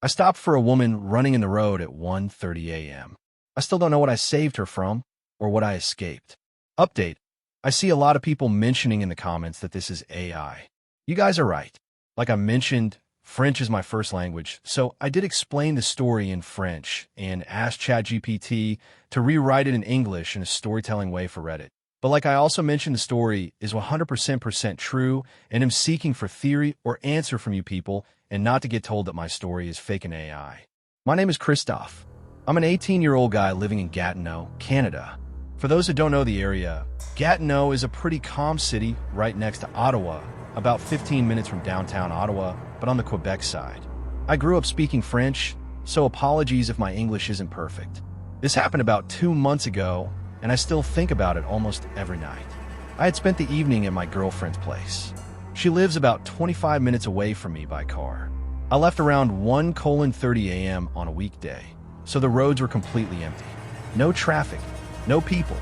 I stopped for a woman running in the road at 1:30 a.m. I still don't know what I saved her from or what I escaped. Update. I see a lot of people mentioning in the comments that this is AI. You guys are right. Like I mentioned, French is my first language, so I did explain the story in French and asked ChatGPT to rewrite it in English in a storytelling way for Reddit. But like I also mentioned, the story is 100% true, and I'm seeking for theory or answer from you people and not to get told that my story is fake and AI. My name is Christophe. I'm an 18-year-old guy living in Gatineau, Canada. For those who don't know the area, Gatineau is a pretty calm city right next to Ottawa, about 15 minutes from downtown Ottawa, but on the Quebec side. I grew up speaking French, so apologies if my English isn't perfect. This happened about 2 months ago, and I still think about it almost every night. I had spent the evening at my girlfriend's place. She lives about 25 minutes away from me by car. I left around 1:30 a.m. on a weekday, so the roads were completely empty. No traffic, no people,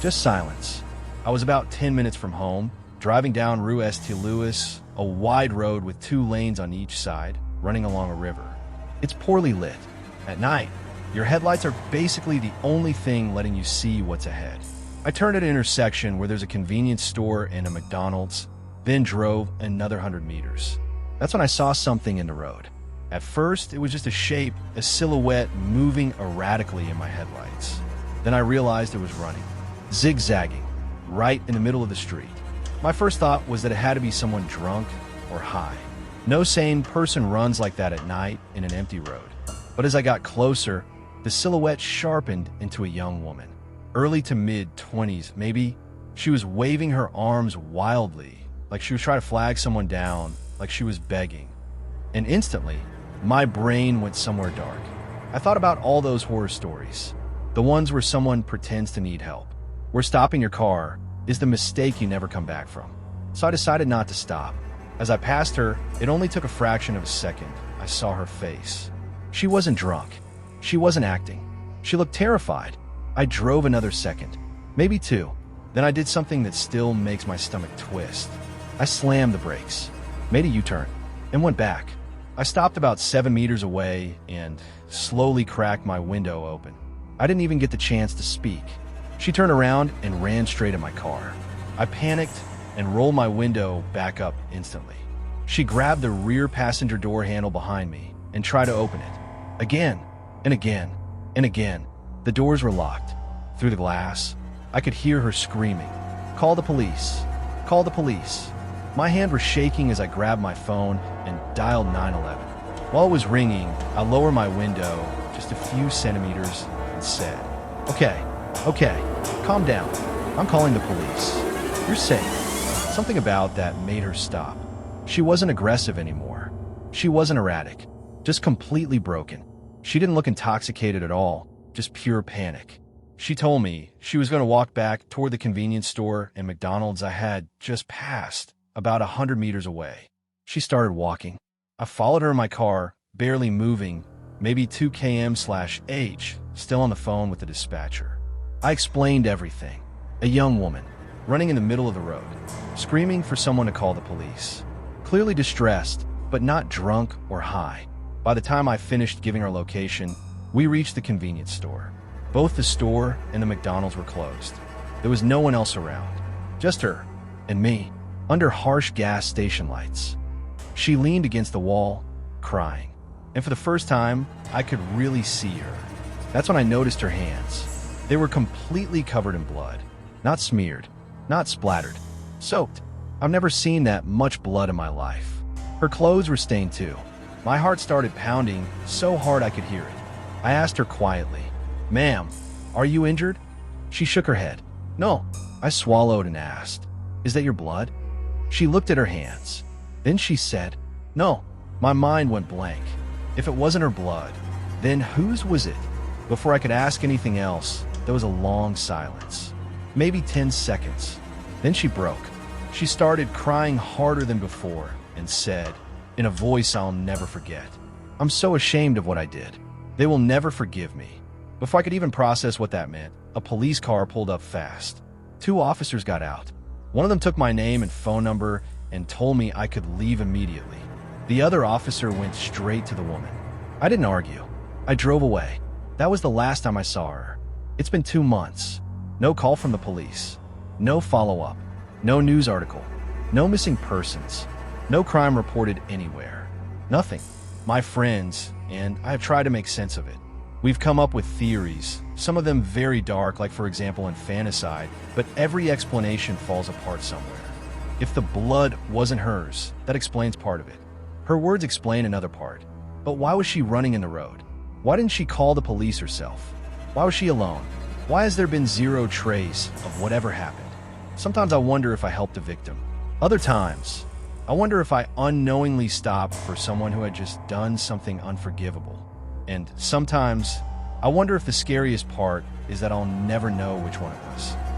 just silence. I was about 10 minutes from home, driving down Rue St. Louis, a wide road with 2 lanes on each side, running along a river. It's poorly lit. At night, your headlights are basically the only thing letting you see what's ahead. I turned at an intersection where there's a convenience store and a McDonald's, then drove another 100 meters. That's when I saw something in the road. At first, it was just a shape, a silhouette moving erratically in my headlights. Then I realized it was running, zigzagging, right in the middle of the street. My first thought was that it had to be someone drunk or high. No sane person runs like that at night in an empty road. But as I got closer, the silhouette sharpened into a young woman, early to mid-20s maybe. She was waving her arms wildly, like she was trying to flag someone down, like she was begging. And instantly, my brain went somewhere dark. I thought about all those horror stories, the ones where someone pretends to need help, where stopping your car is the mistake you never come back from. So I decided not to stop. As I passed her, it only took a fraction of a second. I saw her face. She wasn't drunk. She wasn't acting. She looked terrified. I drove another second, maybe 2. Then I did something that still makes my stomach twist. I slammed the brakes, made a U-turn, and went back. I stopped about 7 meters away and slowly cracked my window open. I didn't even get the chance to speak. She turned around and ran straight at my car. I panicked and rolled my window back up instantly. She grabbed the rear passenger door handle behind me and tried to open it. Again, and again, and again. The doors were locked. Through the glass, I could hear her screaming, "Call the police! Call the police!" My hand was shaking as I grabbed my phone and dialed 911. While it was ringing, I lowered my window just a few centimeters and said, Okay, calm down. I'm calling the police. You're safe." Something about that made her stop. She wasn't aggressive anymore. She wasn't erratic, just completely broken. She didn't look intoxicated at all, just pure panic. She told me she was going to walk back toward the convenience store and McDonald's I had just passed, about 100 meters away. She started walking. I followed her in my car, barely moving, maybe 2 km/h, still on the phone with the dispatcher. I explained everything. A young woman, running in the middle of the road, screaming for someone to call the police. Clearly distressed, but not drunk or high. By the time I finished giving her location, we reached the convenience store. Both the store and the McDonald's were closed. There was no one else around, just her and me, under harsh gas station lights. She leaned against the wall, crying. And for the first time, I could really see her. That's when I noticed her hands. They were completely covered in blood. Not smeared, not splattered, soaked. I've never seen that much blood in my life. Her clothes were stained too. My heart started pounding so hard I could hear it. I asked her quietly, "Ma'am, are you injured?" She shook her head. "No." I swallowed and asked, "Is that your blood?" She looked at her hands. Then she said, "No." My mind went blank. If it wasn't her blood, then whose was it? Before I could ask anything else, there was a long silence. Maybe 10 seconds. Then she broke. She started crying harder than before and said, in a voice I'll never forget, "I'm so ashamed of what I did. They will never forgive me." Before I could even process what that meant, a police car pulled up fast. 2 officers got out. One of them took my name and phone number and told me I could leave immediately. The other officer went straight to the woman. I didn't argue. I drove away. That was the last time I saw her. It's been 2 months. No call from the police. No follow-up. No news article. No missing persons. No crime reported anywhere. Nothing. My friends and I have tried to make sense of it. We've come up with theories, some of them very dark, like for example infanticide, but every explanation falls apart somewhere. If the blood wasn't hers, that explains part of it. Her words explain another part. But why was she running in the road? Why didn't she call the police herself? Why was she alone? Why has there been zero trace of whatever happened? Sometimes I wonder if I helped a victim. Other times, I wonder if I unknowingly stopped for someone who had just done something unforgivable. And sometimes, I wonder if the scariest part is that I'll never know which one it was.